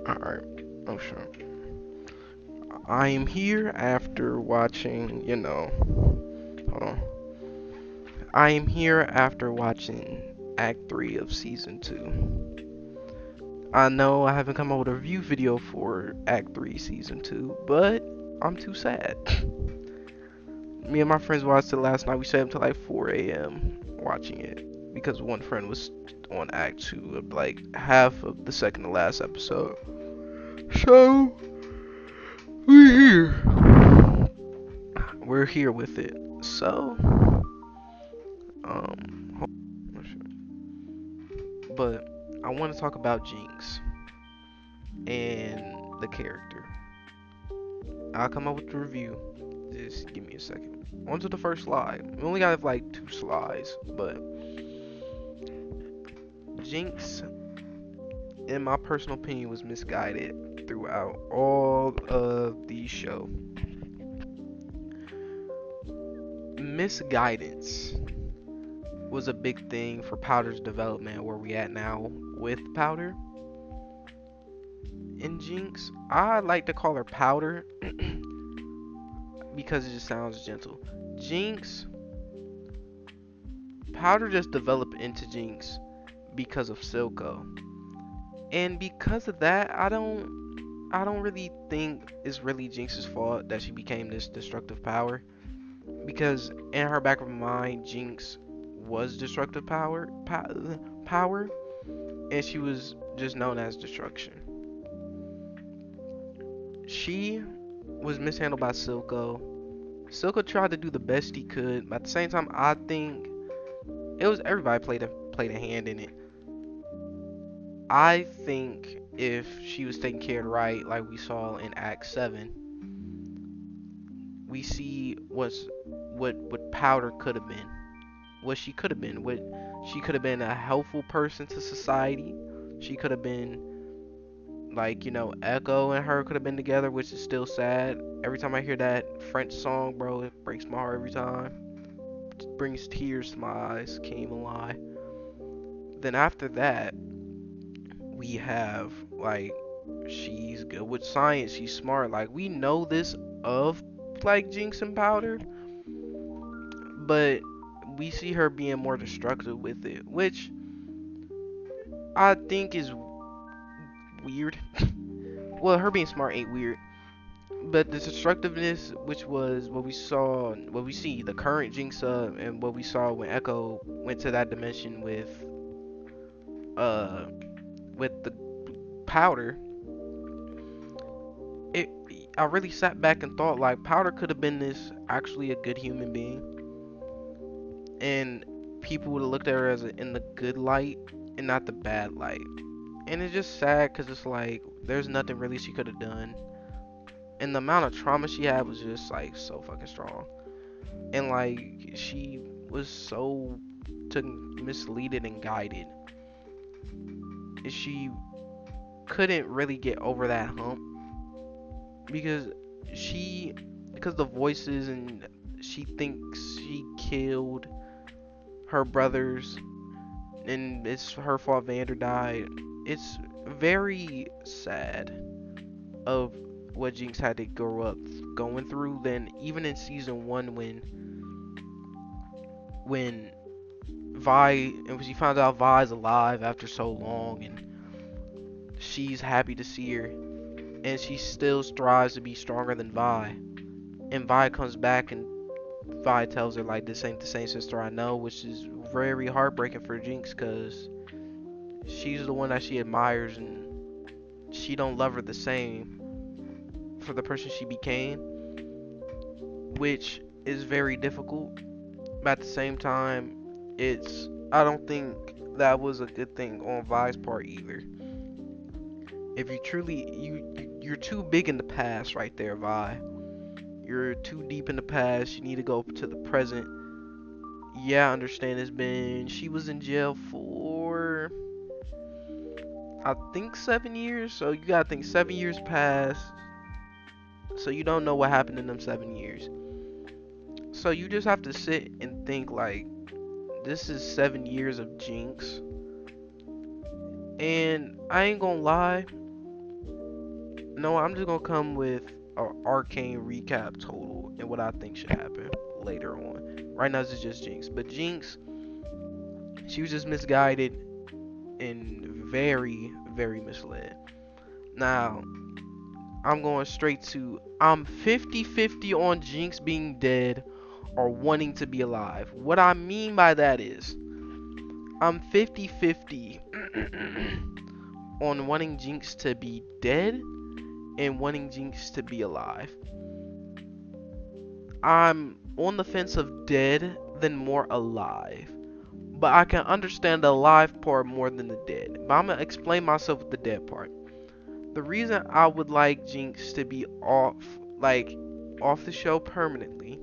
Alright, oh sure. I am here after watching, hold on. I am here after watching Act 3 of Season 2. I know I haven't come up with a review video for Act 3 Season 2, but I'm too sad. Me and my friends watched it last night. We stayed up till like 4 a.m. watching it because one friend was on Act 2 of like half of the second to last episode. So, we're here. We're here with it. So, but I want to talk about Jinx and the character. I'll come up with the review. Just give me a second. On to the first slide. We only got like 2 slides, but Jinx, in my personal opinion, was misguided throughout all of the show. Misguidance was a big thing for Powder's development, where we at now with Powder and Jinx. I like to call her Powder because it just sounds gentle. Jinx, Powder just developed into Jinx because of Silco. And because of that, I don't really think it's really Jinx's fault that she became this destructive power. Because in her back of her mind, Jinx was destructive power, and she was just known as destruction. She was mishandled by Silco. Silco tried to do the best he could, but at the same time, I think it was everybody played a hand in it. I think if she was taken care of right, like we saw in Act 7, we see what Powder could have been. What she could have been. What she could have been a helpful person to society. She could have been like, Echo and her could have been together, which is still sad. Every time I hear that French song, bro, it breaks my heart every time. It brings tears to my eyes, can't even lie. Then after that, we have like she's good with science, she's smart. Like we know this of like Jinx and Powder, but we see her being more destructive with it, which I think is weird. Well, her being smart ain't weird, but the destructiveness, which was what we see, the current Jinx and what we saw when Echo went to that dimension uh with the Powder, it I really sat back and thought like Powder could have been this actually a good human being, and people would have looked at her as in the good light and not the bad light. And it's just sad because it's like there's nothing really she could have done, and the amount of trauma she had was just like so fucking strong, and like she was so misleaded and guided, and she couldn't really get over that hump because because the voices, and she thinks she killed her brothers and it's her fault Vander died. It's very sad of what Jinx had to grow up going through. Then even in season 1, when Vi, and when she found out Vi's alive after so long, and she's happy to see her, and she still strives to be stronger than Vi, and Vi comes back and Vi tells her like this ain't the same sister I know, which is very heartbreaking for Jinx because she's the one that she admires, and she don't love her the same for the person she became, which is very difficult. But at the same time, I don't think that was a good thing on Vi's part either. If you truly you're too big in the past right there, Vi. You're too deep in the past. You need to go to the present. Yeah, I understand she was in jail for I think 7 years. So you gotta think 7 years passed. So you don't know what happened in them 7 years. So you just have to sit and think like this is 7 years of Jinx. And I ain't gonna lie, No, I'm just gonna come with an arcane recap total and what I think should happen later on. Right now, this is just Jinx, but Jinx, she was just misguided and very, very misled. Now, I'm going straight to I'm 50-50 on Jinx being dead or wanting to be alive. What I mean by that is I'm 50-50 on wanting Jinx to be dead and wanting Jinx to be alive. I'm on the fence of dead than more alive. But I can understand the alive part more than the dead. But I'm gonna explain myself with the dead part. The reason I would like Jinx to be off the show permanently,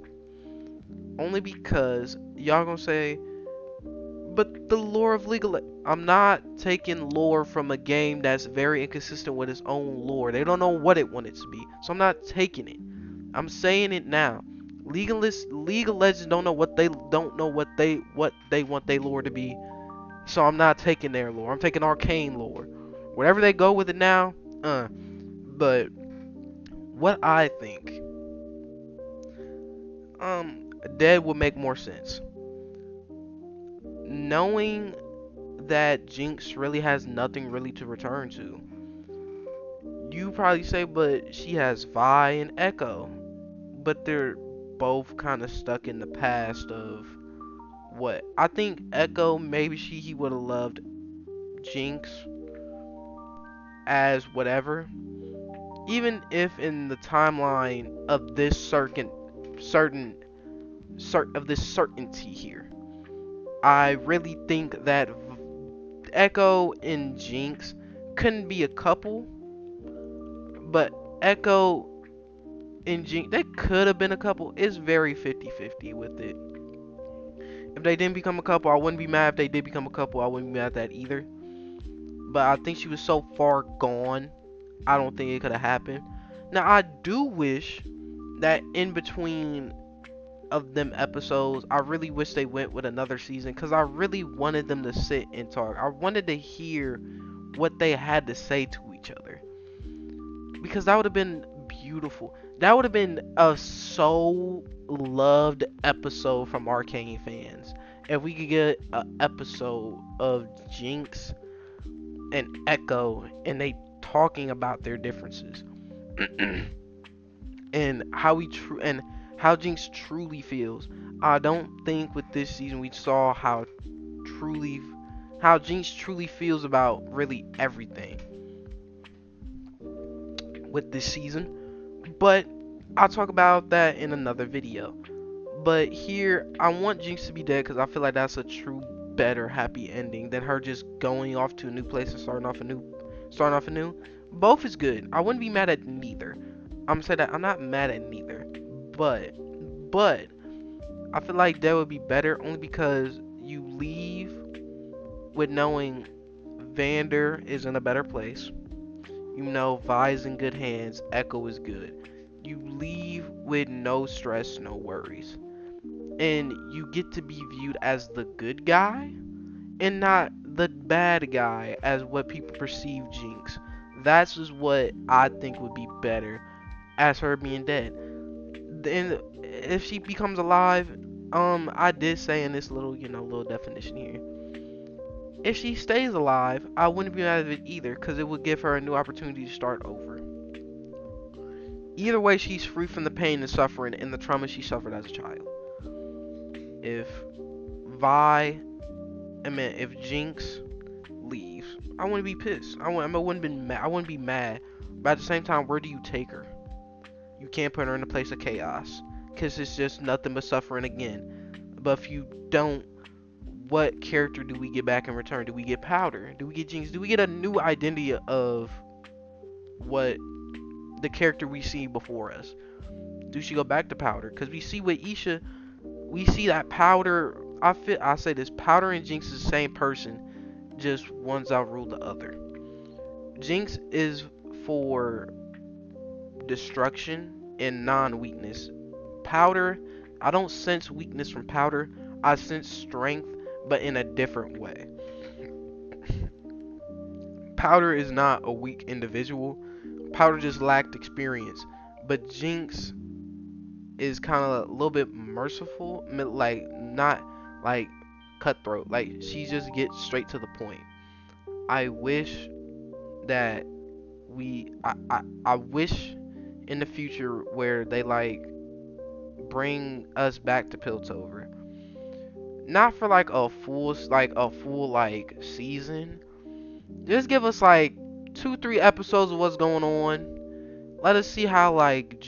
only because y'all gonna say, but the lore of I'm not taking lore from a game that's very inconsistent with its own lore. They don't know what it wanted to be, so I'm not taking it. I'm saying it now. League of Legends don't know what they want their lore to be. So I'm not taking their lore. I'm taking arcane lore. Wherever they go with it now, but what I think, dead would make more sense. Knowing that Jinx really has nothing really to return to. You probably say, but she has Vi and Echo. But they're both kind of stuck in the past of what? I think Echo, maybe he would have loved Jinx as whatever. Even if in the timeline of this of this certainty here, I really think that Echo and Jinx couldn't be a couple, but Echo and Jinx, they could have been a couple. It's very 50-50 with it. If they didn't become a couple, I wouldn't be mad. If they did become a couple, I wouldn't be mad at that either. But I think she was so far gone, I don't think it could have happened. Now, I do wish that in between of them episodes, I really wish they went with another season, because I really wanted them to sit and talk. I wanted to hear what they had to say to each other, because that would have been beautiful. That would have been a so loved episode from Arcane fans if we could get an episode of Jinx and Echo and they talking about their differences and how Jinx truly feels. I don't think with this season we saw how Jinx truly feels about really everything with this season. But I'll talk about that in another video. But here, I want Jinx to be dead because I feel like that's a true, better, happy ending than her just going off to a new place and starting off anew. Both is good. I wouldn't be mad at neither. I'm gonna say that I'm not mad at neither. But I feel like that would be better only because you leave with knowing Vander is in a better place. You know Vi is in good hands. Echo is good. You leave with no stress, no worries. And you get to be viewed as the good guy and not the bad guy as what people perceive Jinx. That's just what I think would be better as her being dead. Then if she becomes alive, I did say in this little definition here, if she stays alive, I wouldn't be mad at it either, because it would give her a new opportunity to start over. Either way, she's free from the pain and suffering and the trauma she suffered as a child. If Jinx leaves, I wouldn't be pissed. I wouldn't be mad. But at the same time, where do you take her? You can't put her in a place of chaos, because it's just nothing but suffering again. But if you don't, what character do we get back in return? Do we get Powder? Do we get Jinx? Do we get a new identity of what the character we see before us? Do she go back to Powder? Because we see with Isha, we see that Powder, I say this, Powder and Jinx is the same person, just one's outruled the other. Jinx is for destruction and non-weakness. Powder, I don't sense weakness from Powder. I sense strength, but in a different way. Powder is not a weak individual. Powder just lacked experience. But Jinx is kind of a little bit merciful, like not like cutthroat. Like she just gets straight to the point. I wish that I wish in the future where they like bring us back to Piltover. Not for like a full like season. Just give us like 2-3 episodes of what's going on. Let us see how like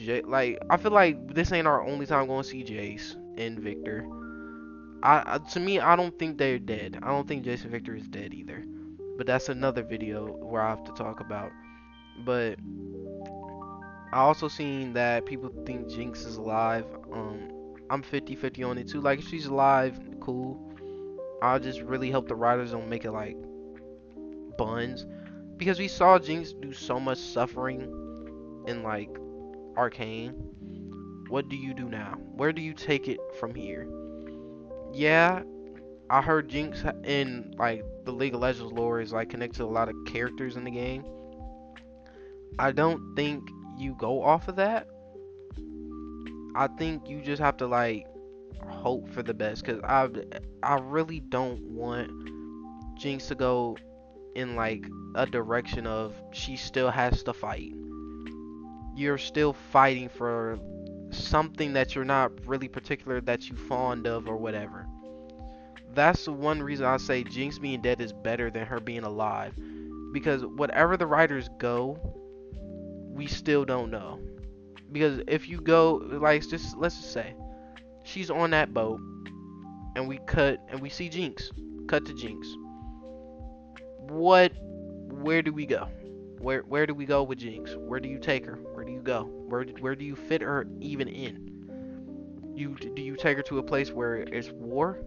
I feel like this ain't our only time going to see Jace and Victor. To me, I don't think they're dead. I don't think Jace and Victor is dead either. But that's another video where I have to talk about. But I also seen that people think Jinx is alive. I'm 50-50 on it too. Like if she's alive, cool. I'll just really hope the writers don't make it like buns, because we saw Jinx do so much suffering in like Arcane. What do you do now? Where do you take it from here? Yeah, I heard Jinx in like the League of Legends lore is like connected to a lot of characters in the game. I don't think you go off of that. I think you just have to like hope for the best, because I really don't want Jinx to go in like a direction of she still has to fight. You're still fighting for something that you're not really particular that you fond of or whatever. That's the one reason I say Jinx being dead is better than her being alive, because whatever the writers go, we still don't know. Because if you go like just let's just say she's on that boat and we cut and we see Jinx, cut to Jinx. Where do we go? Where do we go with Jinx? Where do you take her? Where do you go? Where do you fit her even in? Do you take her to a place where it's war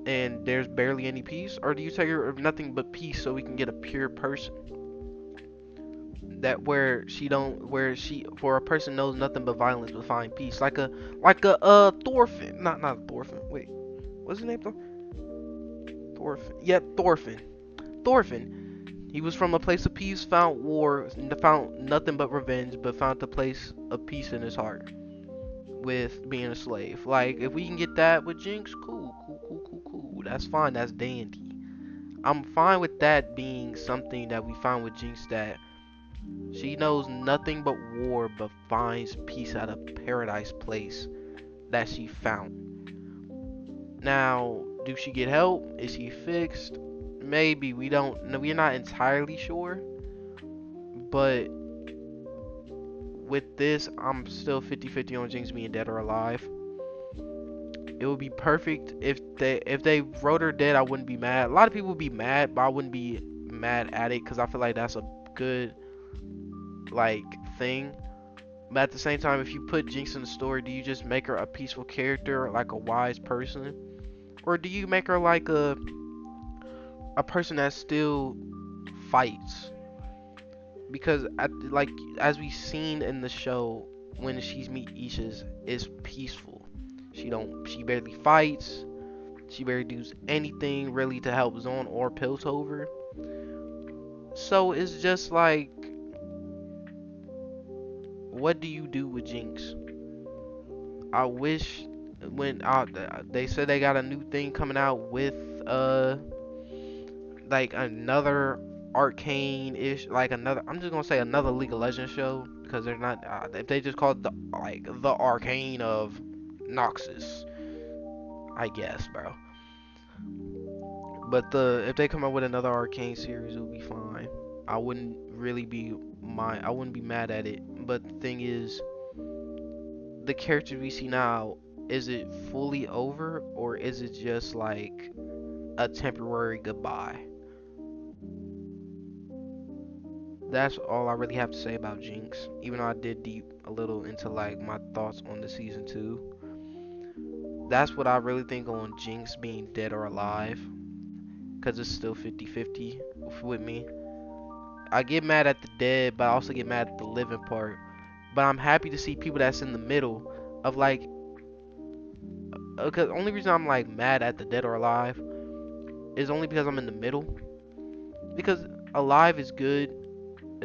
and there's barely any peace, or do you take her of nothing but peace so we can get a pure person? That where she for a person knows nothing but violence but find peace, like a Thorfinn, not Thorfinn. Wait, what's his name? Thorfinn. Yeah, Thorfinn. He was from a place of peace, found war, found nothing but revenge, but found a place of peace in his heart with being a slave. Like, if we can get that with Jinx, cool. That's fine. That's dandy. I'm fine with that being something that we find with Jinx, that she knows nothing but war, but finds peace at a paradise place that she found. Now, do she get help? Is she fixed? Maybe. We don't know. We're not entirely sure. But with this, I'm still 50-50 on Jinx being dead or alive. It would be perfect if they wrote her dead. I wouldn't be mad. A lot of people would be mad, but I wouldn't be mad at it, because I feel like that's a good like thing. But at the same time, if you put Jinx in the story, do you just make her a peaceful character, like a wise person, or do you make her like a person that still fights? Because like as we seen in the show, when she's meet Isha's, is peaceful. She barely fights. She barely does anything really to help Zone or Piltover. So it's just like, what do you do with Jinx? I wish when they said they got a new thing coming out with like another Arcane-ish, like another, I'm just gonna say another League of Legends show, because they're not if they just call it the Arcane of Noxus, I guess, bro. But if they come up with another Arcane series, it would be fine. I wouldn't really be I wouldn't be mad at it. But the thing is, the characters we see now, is it fully over, or is it just like a temporary goodbye? That's all I really have to say about Jinx, even though I did deep a little into like my thoughts on the season 2. That's what I really think on Jinx being dead or alive, because it's still 50-50 with me. I get mad at the dead, but I also get mad at the living part. But I'm happy to see people that's in the middle of like, because only reason I'm like mad at the dead or alive is only because I'm in the middle. Because alive is good,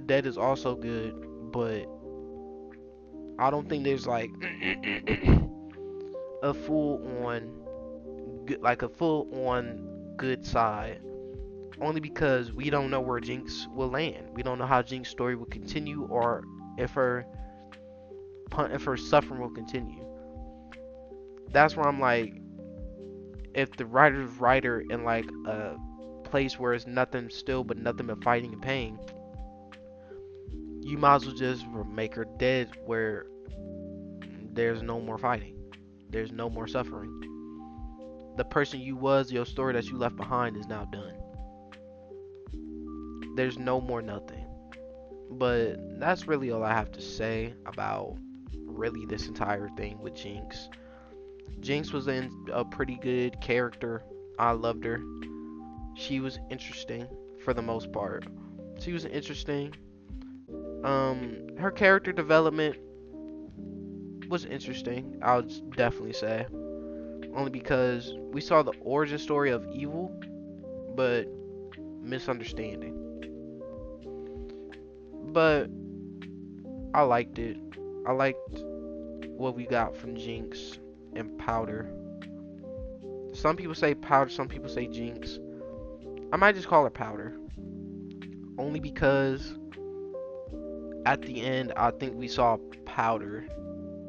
Dead is also good, but I don't think there's like a full on good, like a full on good side. Only because we don't know where Jinx will land. We don't know how Jinx's story will continue, or if her if her suffering will continue. That's where I'm like, if the writer's writer in like a place where it's nothing still but nothing but fighting and pain, you might as well just make her dead where there's no more fighting. There's no more suffering. The person you was, your story that you left behind is now done. There's no more nothing. But that's really all I have to say about really this entire thing with Jinx. Jinx was in a pretty good character. I loved her. She was interesting for the most part. She was interesting. Her character development was interesting, I would definitely say. Only because we saw the origin story of evil, but misunderstanding. But I liked it. I liked what we got from Jinx and Powder. Some people say Powder, some people say Jinx. I might just call her Powder. Only because at the end, I think we saw Powder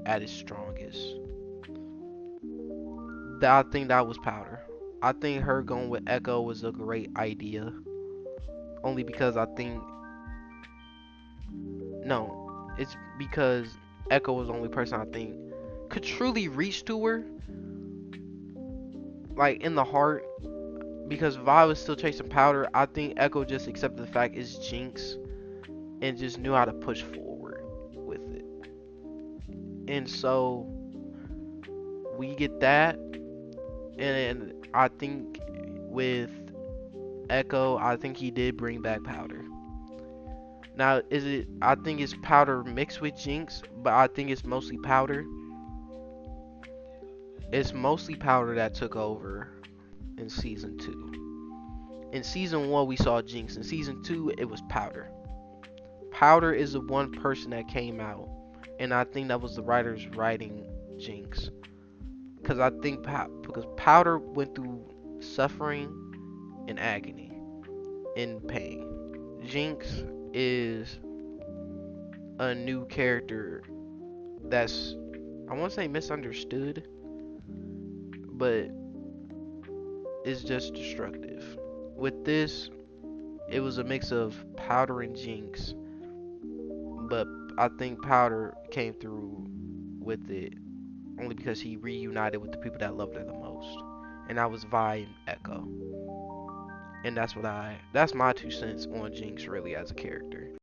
at its strongest. I think that was Powder. I think her going with Echo was a great idea. Only because I think, no, it's because Echo was the only person I think could truly reach to her, like in the heart. Because Vi was still chasing Powder, I think Echo just accepted the fact it's Jinx and just knew how to push forward with it. And so we get that, and I think with Echo, I think he did bring back Powder. Now, is it? I think it's Powder mixed with Jinx, but I think it's mostly Powder. It's mostly Powder that took over in season 2. In season 1, we saw Jinx. In season 2, it was Powder. Powder is the one person that came out, and I think that was the writers writing Jinx. Because I think because Powder went through suffering and agony and pain. Jinx is a new character that's, I won't say misunderstood, but is just destructive. With this, it was a mix of Powder and Jinx, but I think Powder came through with it only because he reunited with the people that loved her the most, and that was Vi and Echo. And that's my 2 cents on Jinx really as a character.